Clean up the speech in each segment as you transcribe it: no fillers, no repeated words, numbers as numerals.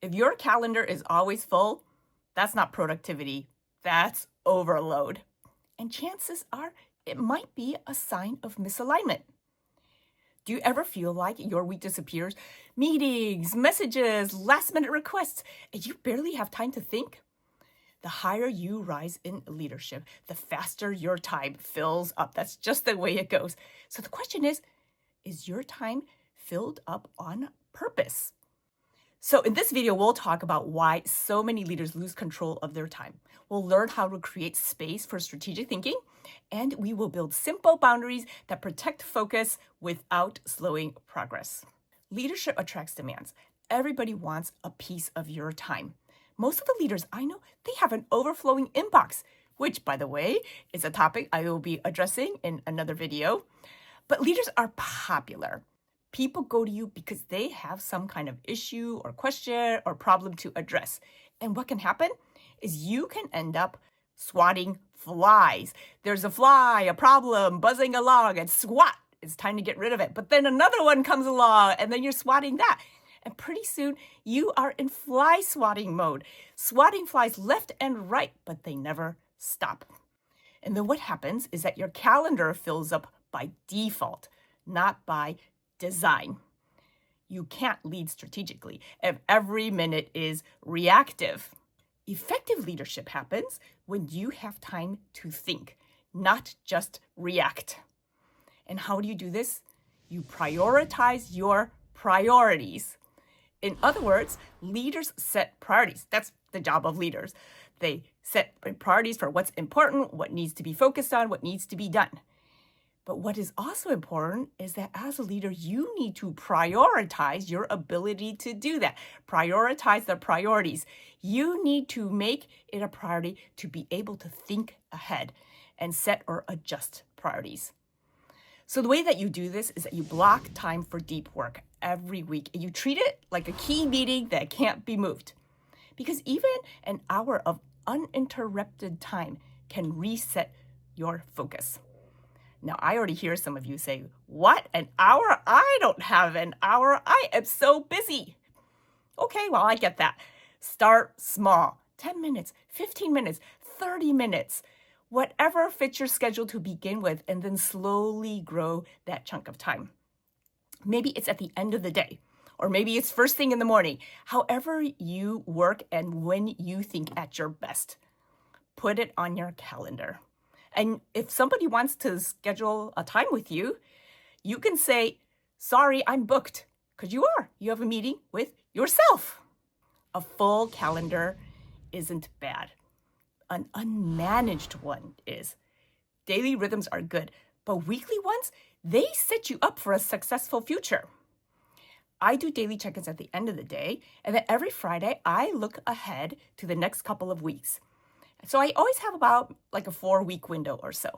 If your calendar is always full, that's not productivity, that's overload. And chances are it might be a sign of misalignment. Do you ever feel like your week disappears? Meetings, messages, last minute requests, and you barely have time to think? The higher you rise in leadership, the faster your time fills up. That's just the way it goes. So the question is your time filled up on purpose? So in this video, we'll talk about why so many leaders lose control of their time. We'll learn how to create space for strategic thinking, and we will build simple boundaries that protect focus without slowing progress. Leadership attracts demands. Everybody wants a piece of your time. Most of the leaders I know, they have an overflowing inbox, which, by the way, is a topic I will be addressing in another video. But leaders are popular. People go to you because they have some kind of issue or question or problem to address. And what can happen is you can end up swatting flies. There's a fly, a problem, buzzing along, and swat. It's time to get rid of it. But then another one comes along, and then you're swatting that. And pretty soon, you are in fly swatting mode, swatting flies left and right, but they never stop. And then what happens is that your calendar fills up by default, not by design. You can't lead strategically if every minute is reactive. Effective leadership happens when you have time to think, not just react. And how do you do this? You prioritize your priorities. In other words, leaders set priorities. That's the job of leaders. They set priorities for what's important, what needs to be focused on, what needs to be done. But what is also important is that as a leader, you need to prioritize your ability to do that. Prioritize the priorities. You need to make it a priority to be able to think ahead and set or adjust priorities. So the way that you do this is that you block time for deep work every week, and you treat it like a key meeting that can't be moved. Because even an hour of uninterrupted time can reset your focus. Now, I already hear some of you say, what, an hour? I don't have an hour. I am so busy. Okay, well, I get that. Start small, 10 minutes, 15 minutes, 30 minutes, whatever fits your schedule to begin with, and then slowly grow that chunk of time. Maybe it's at the end of the day, or maybe it's first thing in the morning. However you work and when you think at your best, put it on your calendar. And if somebody wants to schedule a time with you, you can say, sorry, I'm booked, because you are. You have a meeting with yourself. A full calendar isn't bad. An unmanaged one is. Daily rhythms are good, but weekly ones, they set you up for a successful future. I do daily check-ins at the end of the day, and then every Friday, I look ahead to the next couple of weeks. So I always have about like a 4-week window or so.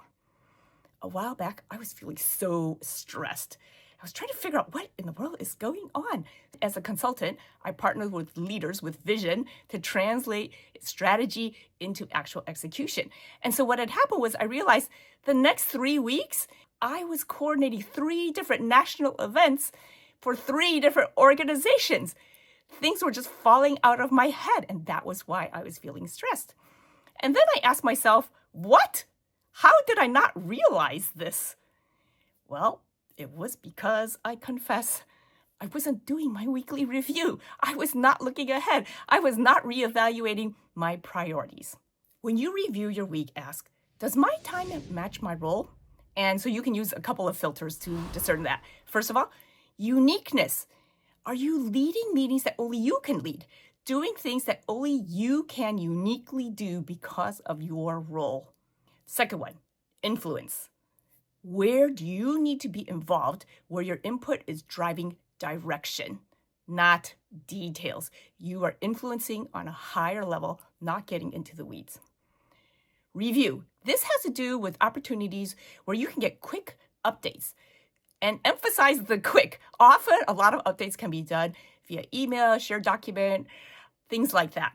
A while back, I was feeling so stressed. I was trying to figure out what in the world is going on. As a consultant, I partnered with leaders with vision to translate strategy into actual execution. And so what had happened was I realized the next 3 weeks, I was coordinating 3 different national events for 3 different organizations. Things were just falling out of my head, and that was why I was feeling stressed. And then I asked myself, what? How did I not realize this? Well, it was because I confess I wasn't doing my weekly review. I was not looking ahead. I was not reevaluating my priorities. When you review your week, ask, does my time match my role? And so you can use a couple of filters to discern that. First of all, uniqueness. Are you leading meetings that only you can lead? Doing things that only you can uniquely do because of your role. Second one, influence. Where do you need to be involved where your input is driving direction, not details? You are influencing on a higher level, not getting into the weeds. Review. This has to do with opportunities where you can get quick updates. And emphasize the quick. Often, a lot of updates can be done via email, shared document, things like that.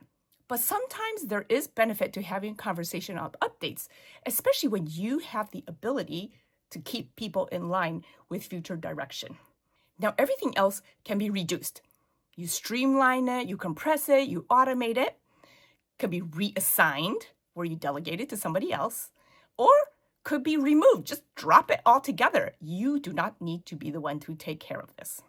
But sometimes there is benefit to having a conversation on updates, especially when you have the ability to keep people in line with future direction. Now, everything else can be reduced. You streamline it, you compress it, you automate it. Could be reassigned, where you delegate it to somebody else, or could be removed. Just drop it all together. You do not need to be the one to take care of this.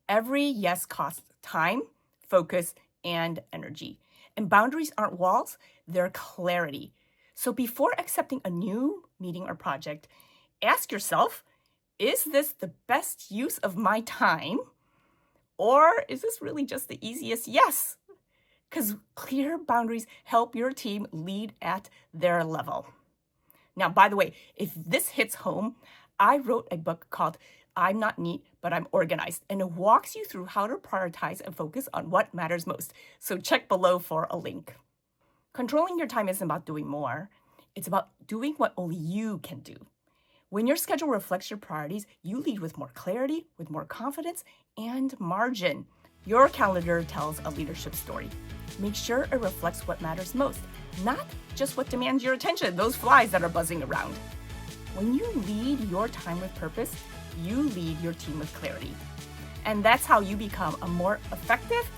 Every yes costs time, focus, and energy. And boundaries aren't walls, they're clarity. So before accepting a new meeting or project, ask yourself, is this the best use of my time? Or is this really just the easiest yes? Because clear boundaries help your team lead at their level. Now, by the way, if this hits home, I wrote a book called I'm Not Neat, but I'm Organized, and it walks you through how to prioritize and focus on what matters most. So check below for a link. Controlling your time isn't about doing more. It's about doing what only you can do. When your schedule reflects your priorities, you lead with more clarity, with more confidence, and margin. Your calendar tells a leadership story. Make sure it reflects what matters most, not just what demands your attention, those flies that are buzzing around. When you lead your time with purpose, you lead your team with clarity. And that's how you become a more effective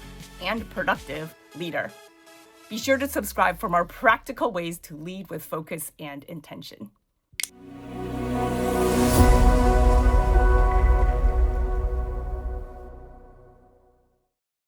and productive leader. Be sure to subscribe for more practical ways to lead with focus and intention.